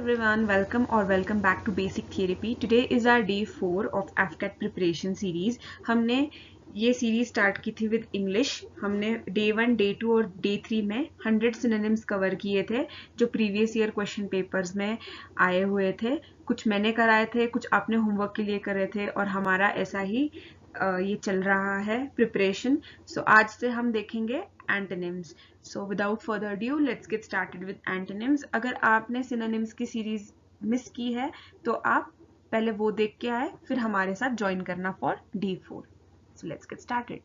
everyone, welcome back to Basic Therapy. Today is our day 4 of AFCAT preparation series. हमने ये series start की थी with English. हमने day 1, day 2 और day 3 में 100 सिनोनिम्स कवर किए थे जो प्रीवियस ईयर क्वेश्चन पेपर्स में आए हुए थे. कुछ मैंने कराए थे, कुछ आपने होमवर्क के लिए करे थे और हमारा ऐसा ही ये चल रहा है प्रिपरेशन. सो आज से हम देखेंगे antonyms. So without further due let's get started with antonyms. अगर आपने सिनोनिम्स की सीरीज मिस की है तो आप पहले वो देख के आए, फिर हमारे साथ ज्वाइन करना for D4. So let's get started.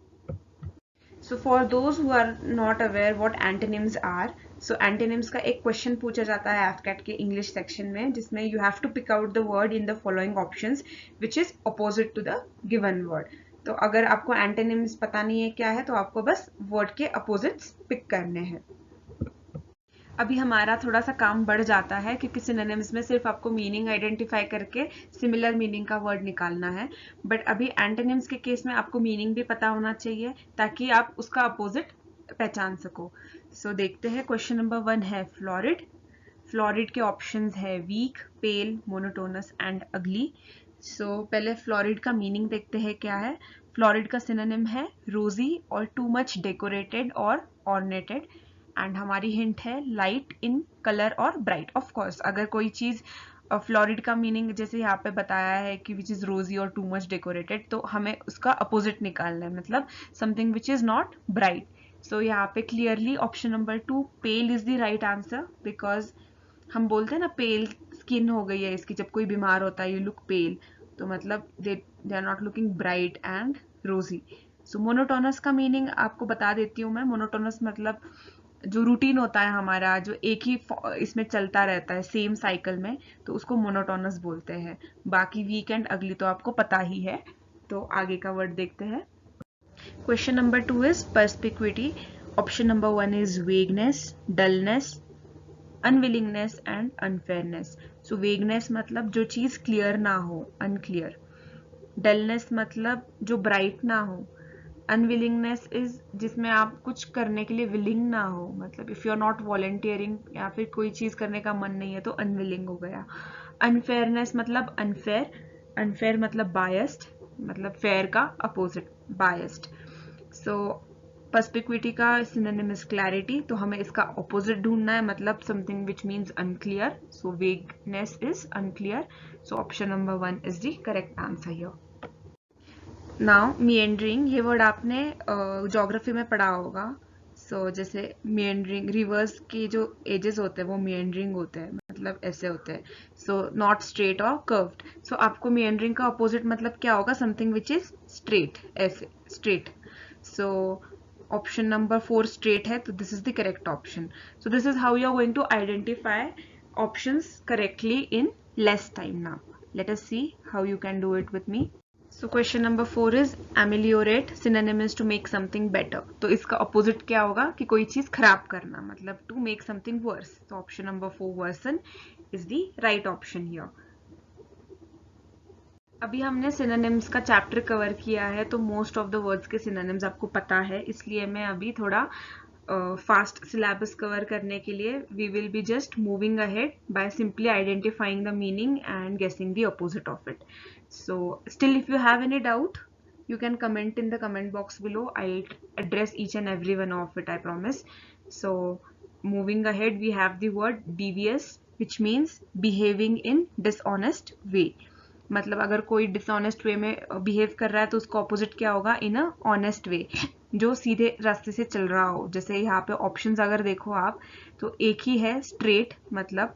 So for those who are not aware what antonyms are, so antonyms का एक क्वेश्चन पूछा जाता है AFCAT के इंग्लिश सेक्शन में, जिसमें you have to pick out the word in the following options which is opposite to the given word. तो अगर आपको antonyms पता नहीं है क्या है तो आपको बस word के opposites पिक करने हैं. अभी हमारा थोड़ा सा काम बढ़ जाता है क्योंकि सिनोनिम्स में सिर्फ आपको मीनिंग आइडेंटिफाई करके सिमिलर मीनिंग का वर्ड निकालना है. बट अभी एंटोनिम्स के केस में आपको मीनिंग भी पता होना चाहिए ताकि आप उसका अपोजिट पहचान सको. सो देखते हैं. क्वेश्चन नंबर 1 है फ्लोरिड. फ्लोरिड के ऑप्शंस है वीक, पेल, मोनोटोनस एंड अगली. सो पहले फ्लोरिड का मीनिंग देखते हैं क्या है. फ्लोरिड का सिनोनिम है रोजी और टू मच डेकोरेटेड और ऑर्नेटेड. एंड हमारी हिंट है लाइट इन कलर और ब्राइट. ऑफ कोर्स अगर कोई चीज फ्लोरिड का मीनिंग जैसे यहाँ पे बताया है कि विच इज रोजी और टू मच डेकोरेटेड, तो हमें उसका अपोजिट निकालना है, मतलब something which is not bright. So यहाँ पे clearly option number 2 pale is the right answer. Because हम बोलते हैं ना पेल स्किन हो गई है इसकी, जब कोई बीमार होता है यू लुक पेल, तो मतलब they are not looking bright and rosy. So monotonous का मीनिंग आपको बता देती हूँ मैं. मोनोटोनस मतलब जो रूटीन होता है हमारा, जो एक ही इसमें चलता रहता है सेम साइकिल में, तो उसको मोनोटोनस बोलते हैं. बाकी वीक एंड अगली तो आपको पता ही है. तो आगे का वर्ड देखते हैं. Question number 2 is perspicuity. Option number 1 is vagueness, dullness, unwillingness and unfairness. So vagueness मतलब जो चीज क्लियर ना हो, अनक्लियर. डलनेस मतलब जो ब्राइट ना हो. अनविलिंगनेस इज जिसमें आप कुछ करने के लिए विलिंग ना हो, मतलब if you are not volunteering या फिर कोई चीज करने का मन नहीं है तो अनविलिंग हो गया. अनफेयरनेस मतलब अनफेयर. अनफेयर मतलब बायस्ड, मतलब फेयर का अपोजिट बायस्ड. सो पर्सपिक्विटी का सिनोनिम इज क्लैरिटी, तो हमें इसका अपोजिट ढूंढना है, मतलब something which means unclear. So vagueness is unclear. So option number 1 is the correct answer here. Now meandering, ये वर्ड आपने ज्योग्राफी में पढ़ा होगा. सो जैसे मिएंडरिंग, रिवर्स के जो एजेस होते हैं वो मिएंडरिंग होते हैं, मतलब ऐसे होते हैं. सो नॉट स्ट्रेट और कर्व्ड. सो आपको मिएंडरिंग का अपोजिट मतलब क्या होगा, समथिंग विच इज स्ट्रेट, ऐसे straight. So option number 4 straight है, तो this is the correct option. So this is how you are going to identify options correctly in less time. Now let us see how you can do it with me. So question number 4 is ameliorate. Synonym is to make something better. तो इसका opposite क्या होगा कि कोई चीज खराब करना, मतलब to make something worse. So option number 4 worsen is the right option here. अभी हमने synonyms का चैप्टर कवर किया है, तो मोस्ट ऑफ द वर्ड्स के synonyms आपको पता है, इसलिए मैं अभी थोड़ा फास्ट सिलेबस कवर करने के लिए we will be just moving ahead by simply identifying the meaning and guessing the opposite of it. So still if you have any doubt you can comment in the comment box below. I'll address each and every one of it, I promise. So moving ahead, we have the word devious, which means behaving in dishonest way. मतलब अगर कोई dishonest वे में behave कर रहा है तो उसका opposite क्या होगा, इन अ ऑनेस्ट वे, जो सीधे रास्ते से चल रहा हो. जैसे यहाँ पे ऑप्शंस अगर देखो आप, तो एक ही है स्ट्रेट, मतलब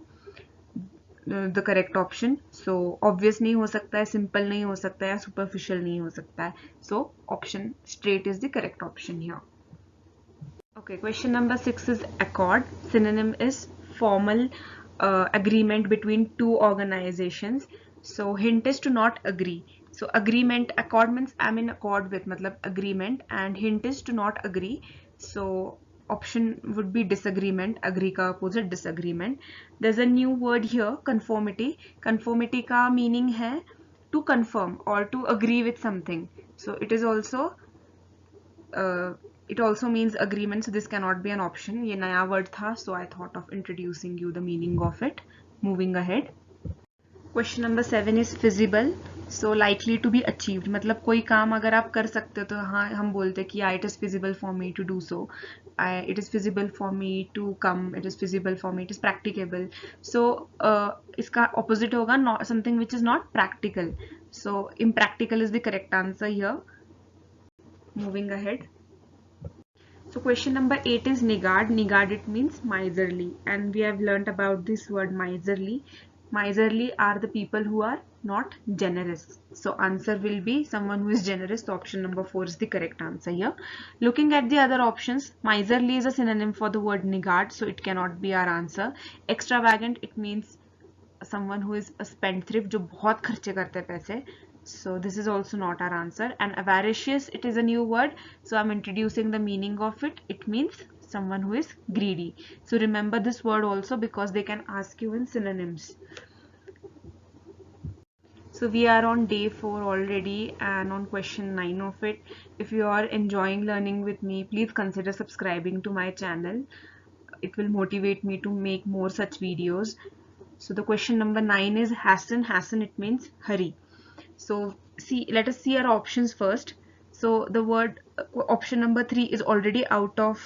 the correct option. So obvious नहीं हो सकता है, सिंपल नहीं हो सकता है, सुपरफिशियल नहीं हो सकता है. So option straight is the correct option here. Okay, question number 6 is accord. Synonym is formal agreement between two organizations. So hint is to not agree. So agreement, accord means I'm in accord with, मतलब agreement, and hint is to not agree. So option would be disagreement. Agree का opposite disagreement. There's a new word here, conformity. Conformity का meaning है to confirm or to agree with something. So it is also it also means agreement. So this cannot be an option. ये नया word था, so I thought of introducing you the meaning of it. Moving ahead. Question number 7 is feasible. So likely to be achieved, मतलब कोई काम अगर आप कर सकते हो तो हाँ हम बोलते हैं कि it is feasible for me to do so. It is feasible for me to come. It is feasible for me. It is practicable. So इसका opposite होगा not something which is not practical. So impractical is the correct answer here. Moving ahead. So question number 8 is niggard. Niggard, it means miserly, and we have learnt about this word miserly. Miserly are the people who are not generous. So answer will be someone who is generous. So option number 4 is the correct answer here. Looking at the other options, miserly is a synonym for the word niggard, so it cannot be our answer. Extravagant, it means someone who is a spendthrift, जो बहुत खर्चे करते हैं पैसे. So this is also not our answer. And avaricious, it is a new word, so I'm introducing the meaning of it. It means someone who is greedy. So remember this word also because they can ask you in synonyms. So we are on day 4 already and on question 9 of it. If you are enjoying learning with me, please consider subscribing to my channel. It will motivate me to make more such videos. So the question number 9 is hasten. Hasten, it means hurry. So let us see our options first. So the word option number 3 is already out of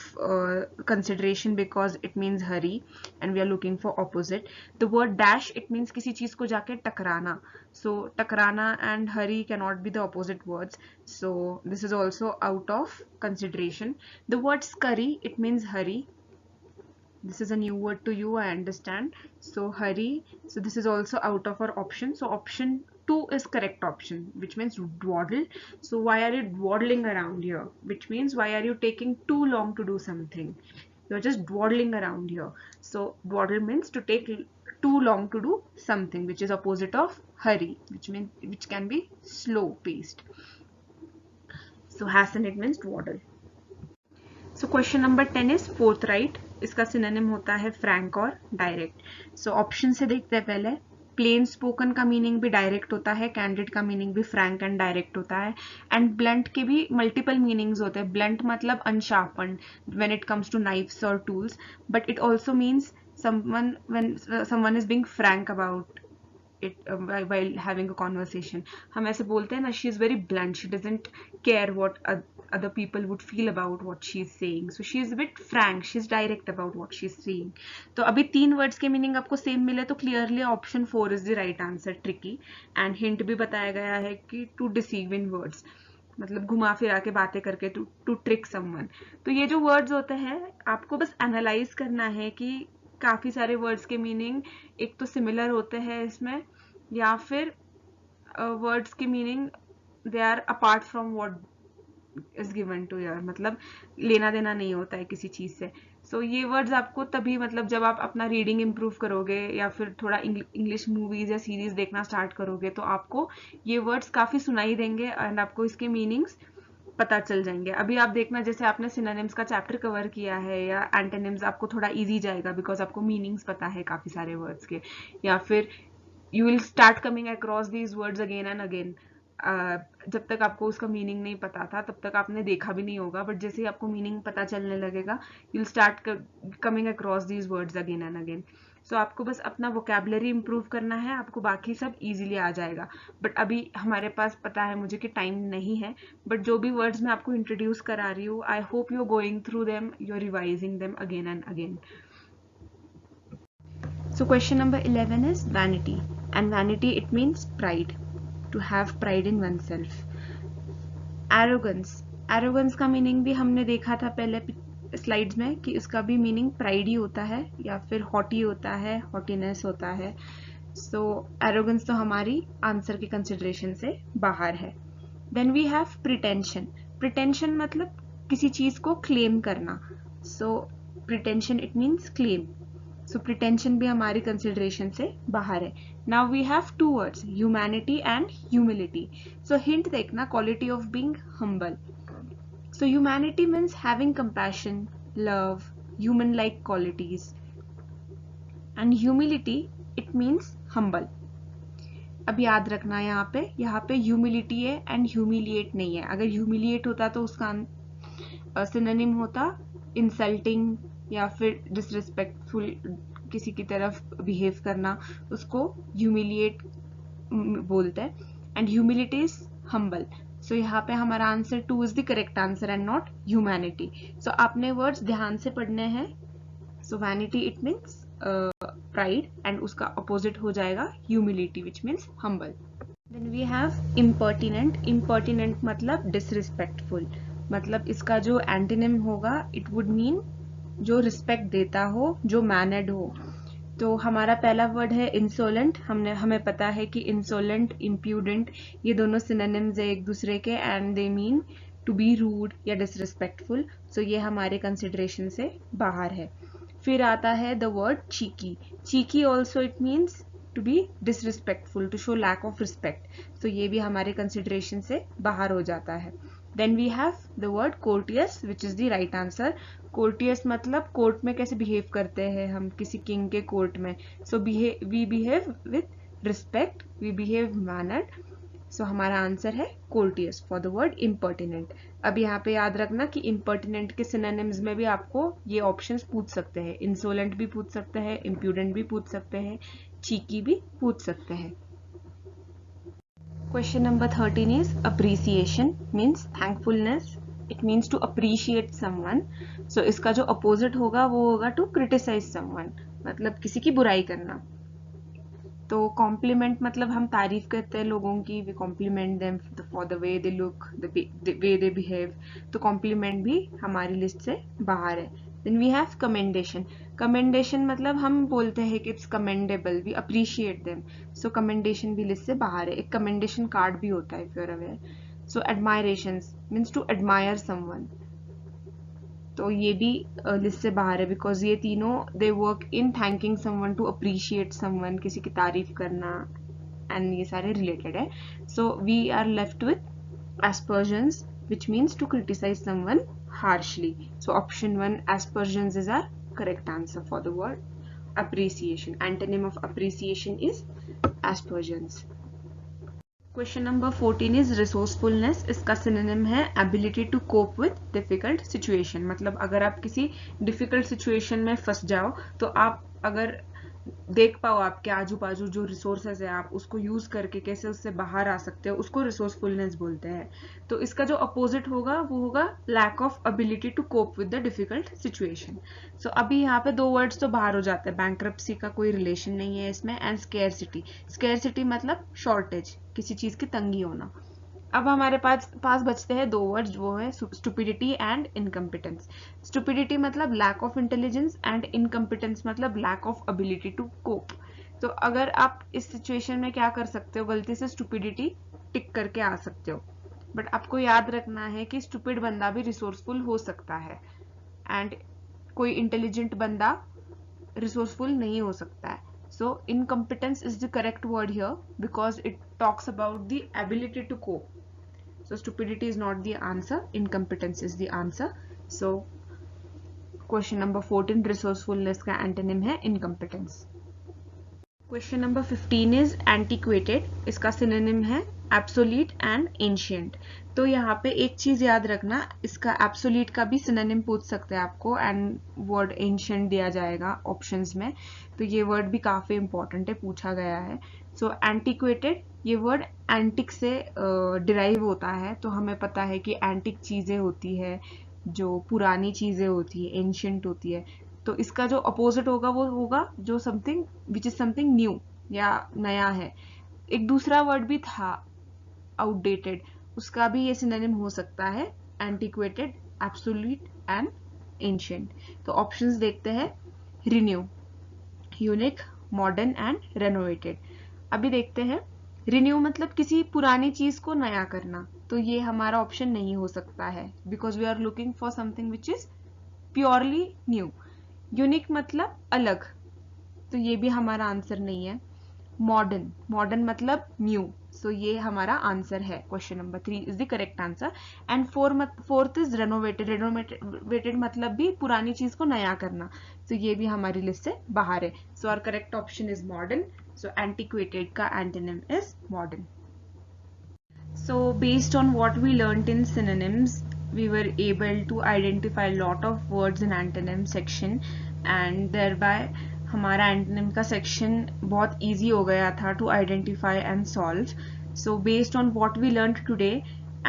consideration because it means hurry and we are looking for opposite. The word dash, it means किसी चीज को जाके टकराना. So टकराना and hurry cannot be the opposite words. So this is also out of consideration. The word scurry, it means hurry. This is a new word to you, I understand. So hurry. So this is also out of our option. So option 2 is correct option, which means dawdle. So why are you dawdling around here? Which means why are you taking too long to do something? You're just dawdling around here. So dawdle means to take too long to do something, which is opposite of hurry, which can be slow paced. So hasten, it means dawdle. So question number 10 is forthright. इसका synonym होता है Frank और direct. So option से देखते हैं पहले. Plane spoken का meaning भी डायरेक्ट होता है, कैंडिड का मीनिंग भी फ्रैंक एंड डायरेक्ट होता है, एंड ब्लंट के भी मल्टीपल मीनिंग्स होते हैं. ब्लंट मतलब unsharpened when it comes to knives और tools, but it also means someone when someone is being frank about it while having a conversation. हम ऐसे बोलते हैं ना, she is very blunt, she doesn't care what other people would feel about what she is saying, so she is a bit frank, she is direct about what she is saying. तो अभी 3 words के meaning आपको same मिले तो clearly option 4 is the right answer. Tricky and hint भी बताया गया है कि टू डिसीव इन वर्ड्स, मतलब घुमा फिरा के बातें करके टू ट्रिक समवन. तो ये जो वर्ड्स होते हैं आपको बस एनालाइज करना है कि काफी सारे वर्ड्स के मीनिंग एक तो सिमिलर होते हैं इसमें, या फिर वर्ड्स की meaning they are apart from what is given to ear, मतलब लेना देना नहीं होता है किसी चीज से. सो ये वर्ड्स आपको तभी, मतलब जब आप अपना रीडिंग इम्प्रूव करोगे या फिर थोड़ा इंग्लिश मूवीज या सीरीज देखना स्टार्ट करोगे तो आपको ये वर्ड्स काफी सुनाई देंगे एंड आपको इसके मीनिंग्स पता चल जाएंगे. अभी आप देखना जैसे आपने सिनोनिम्स का चैप्टर कवर किया है या एंटोनिम्स, आपको थोड़ा इजी जाएगा बिकॉज आपको मीनिंग्स पता है काफी सारे वर्ड्स के. या फिर you will start coming across these words again and again. जब तक आपको उसका मीनिंग नहीं पता था तब तक आपने देखा भी नहीं होगा, बट जैसे ही आपको मीनिंग पता चलने लगेगा you will start coming across these words again and again. So आपको बस अपना वोकैबुलरी इंप्रूव करना है, आपको बाकी सब इजीली आ जाएगा. बट अभी हमारे पास पता है मुझे कि टाइम नहीं है, बट जो भी वर्ड्स मैं आपको इंट्रोड्यूस करा रही हूँ, I hope you are going through them, you are revising them again and again. So question number 11 is vanity, and vanity it means pride, to have pride in oneself. Arrogance, arrogance का meaning भी हमने देखा था पहले slides में कि इसका भी मीनिंग प्राइड ही होता है या फिर हॉटी होता है, हॉटीनेस होता है. सो एरोगेंस तो हमारी आंसर की कंसिडरेशन से बाहर है. Then we have pretension. Pretension मतलब किसी चीज को क्लेम करना. So pretension it means claim. So pretension भी हमारी कंसिडरेशन से बाहर है. Now we have 2 words, humanity and humility. So hint देखना, quality of being humble. So humanity means having compassion, love, human-like qualities, and humility it means humble. अब याद रखना यहाँ पे humility है and humiliate नहीं है. अगर humiliate होता तो उसका सिनोनिम होता insulting या फिर disrespectful किसी की तरफ बिहेव करना, उसको ह्यूमिलिएट बोलते हैं. And humility is humble. So यहाँ पे हमारा answer 2 is the correct answer and not humanity. So आपने वर्ड्स ध्यान से पढ़ने हैं. So vanity it means pride and उसका अपोजिट हो जाएगा humility which means humble. Then we have impertinent. Impertinent मतलब डिसरिस्पेक्टफुल. मतलब इसका जो एंटोनिम होगा इट वुड मीन जो रिस्पेक्ट देता हो, जो मैनर्ड हो. तो हमारा पहला वर्ड है इंसोलेंट. हमें पता है कि इंसोलेंट, इम्प्यूडेंट ये दोनों सिनोनिम्स है एक दूसरे के and they mean to be rude या डिसरिस्पेक्टफुल. सो ये हमारे कंसिडरेशन से बाहर है. फिर आता है the word cheeky. Cheeky also it means to be disrespectful, to show lack of respect. तो ये भी हमारे कंसिडरेशन से बाहर हो जाता है. Then we have the word courteous which is the right answer. Courteous मतलब कोर्ट में कैसे बिहेव करते हैं हम किसी किंग के कोर्ट में. So we behave with respect, we behave mannered. So हमारा आंसर है courteous for the word impertinent. अब यहाँ पे याद रखना कि इम्पर्टिनेंट के सिनोनिम्स में भी आपको ये ऑप्शंस पूछ सकते हैं. इंसोलेंट भी पूछ सकते हैं, इम्प्यूडेंट भी पूछ सकते हैं, चीकी भी पूछ सकते हैं. Question number 13 is appreciation means thankfulness. It means to appreciate someone. So इसका जो अपोजिट होगा वो होगा टू क्रिटिसाइज समवन, मतलब किसी की बुराई करना. तो कॉम्प्लीमेंट मतलब हम तारीफ करते हैं लोगों की, we compliment them for the way they look, the way they behave. तो कॉम्प्लीमेंट भी हमारी लिस्ट से बाहर है. Then we have commendation. Commendation मतलब हम बोलते हैं कि it's commendable, we appreciate them. So commendation भी लिस्ट से बाहर है. एक कमेंडेशन कार्ड भी होता है if you are aware. So admirations means to admire someone. तो ये भी लिस्ट से बाहर है बिकॉज ये तीनों they work in thanking someone, to appreciate someone, किसी की तारीफ करना, एंड ये सारे रिलेटेड है. So we are left with aspersions which means to criticize someone harshly. So option 1 aspersions is our correct answer for the word appreciation. Antonym of appreciation is aspersions. Question number 14 is resourcefulness. इसका synonym है ability to cope with difficult situation. मतलब अगर आप किसी difficult situation में फंस जाओ तो आप अगर देख पाओ आपके आजू बाजू जो रिसोर्सेज है आप उसको यूज करके कैसे उससे बाहर आ सकते हो, उसको रिसोर्सफुलनेस बोलते हैं. तो इसका जो अपोजिट होगा वो होगा lack of ability to cope with the difficult situation. So अभी यहाँ पे दो वर्ड्स तो बाहर हो जाते हैं. बैंक्रप्सी का कोई रिलेशन नहीं है इसमें. And scarcity. स्केर्सिटी मतलब शॉर्टेज, किसी चीज की तंगी होना. अब हमारे पास बचते हैं दो वर्ड्स, वो है स्टुपिडिटी एंड इनकम्पिटेंस. स्टुपिडिटी मतलब lack of intelligence and incompetence मतलब lack of ability to cope. तो अगर आप इस सिचुएशन में क्या कर सकते हो, गलती से स्टुपिडिटी टिक करके आ सकते हो. बट आपको याद रखना है कि स्टुपिड बंदा भी रिसोर्सफुल हो सकता है एंड कोई इंटेलिजेंट बंदा रिसोर्सफुल नहीं हो सकता है. So incompetence is the correct word here because it talks about the ability to cope. So stupidity is not the answer, incompetence is the answer. So question number 14 resourcefulness का antonym है incompetence. Question number 15 is antiquated. इसका synonym है obsolete and ancient. तो यहाँ पे एक चीज याद रखना, इसका एब्सोल्यूट का भी सिनोनिम पूछ सकते हैं आपको एंड वर्ड एंशिएंट दिया जाएगा ऑप्शंस में. तो ये वर्ड भी काफी इंपॉर्टेंट है, पूछा गया है. सो एंटिक्वेटेड ये वर्ड एंटिक से डिराइव होता है. तो हमें पता है कि एंटिक चीजें होती है जो पुरानी चीजें होती है, एंशिएंट होती है. तो इसका जो अपोजिट होगा वो होगा जो something which is something new या नया है. एक दूसरा वर्ड भी था आउटडेटेड, उसका भी ये सिनोनिम हो सकता है एंटिक्वेटेड, एब्सोल्यूट एंड एंशिएंट. तो ऑप्शंस देखते हैं. Renew, unique, modern and renovated. अभी देखते हैं. रिन्यू मतलब किसी पुरानी चीज को नया करना. तो ये हमारा ऑप्शन नहीं हो सकता है because we are looking for something which is purely new. Unique मतलब अलग, तो ये भी हमारा आंसर नहीं है. मॉडर्न, मॉडर्न मतलब न्यू, सो ये हमारा आंसर है. Question number 3 is the correct answer. And fourth is renovated. Renovated मतलब भी पुरानी चीज को नया करना. तो ये भी हमारी लिस्ट से बाहर है. So our correct option is modern. So antiquated का antonym is modern. So based on what we learned in synonyms we were able to identify a lot of words in antonym section and thereby हमारा antonym का section बहुत easy हो गया था to identify and solve. So based on what we learned today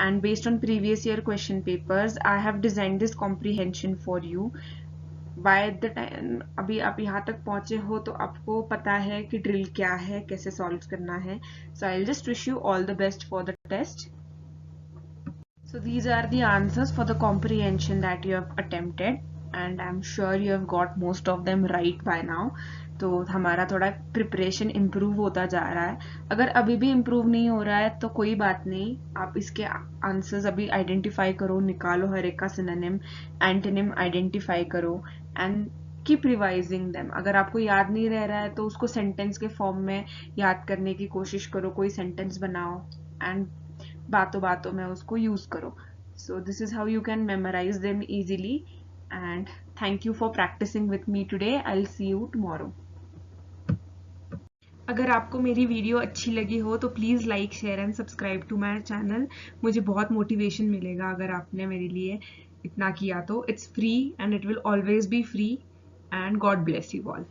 and based on previous year question papers, I have designed this comprehension for you. By the time अभी आप यहाँ तक पहुँचे हो तो आपको पता है कि ड्रिल क्या है, कैसे सॉल्व करना है. So I'll just wish you all the best for the test. So these are the answers for the comprehension that you have attempted and I'm sure you have got most of them right by now. तो हमारा थोड़ा preparation improve होता जा रहा है. अगर अभी भी इम्प्रूव नहीं हो रहा है तो कोई बात नहीं, आप इसके आंसर्स अभी आइडेंटिफाई करो, निकालो हर एक का सिनोनिम एंटोनिम आइडेंटिफाई करो एंड कीप रिवाइजिंग देम. अगर आपको याद नहीं रह रहा है तो उसको सेंटेंस के फॉर्म में याद करने की कोशिश करो, कोई सेंटेंस बनाओ एंड बातों बातों में उसको यूज करो. So this is how you can memorise them easily and thank you for practising with me today. I will see you tomorrow. अगर आपको मेरी वीडियो अच्छी लगी हो तो please like share and subscribe to my channel. मुझे बहुत motivation मिलेगा अगर आपने मेरे लिए इतना किया तो. It's free and it will always be free and God bless you all.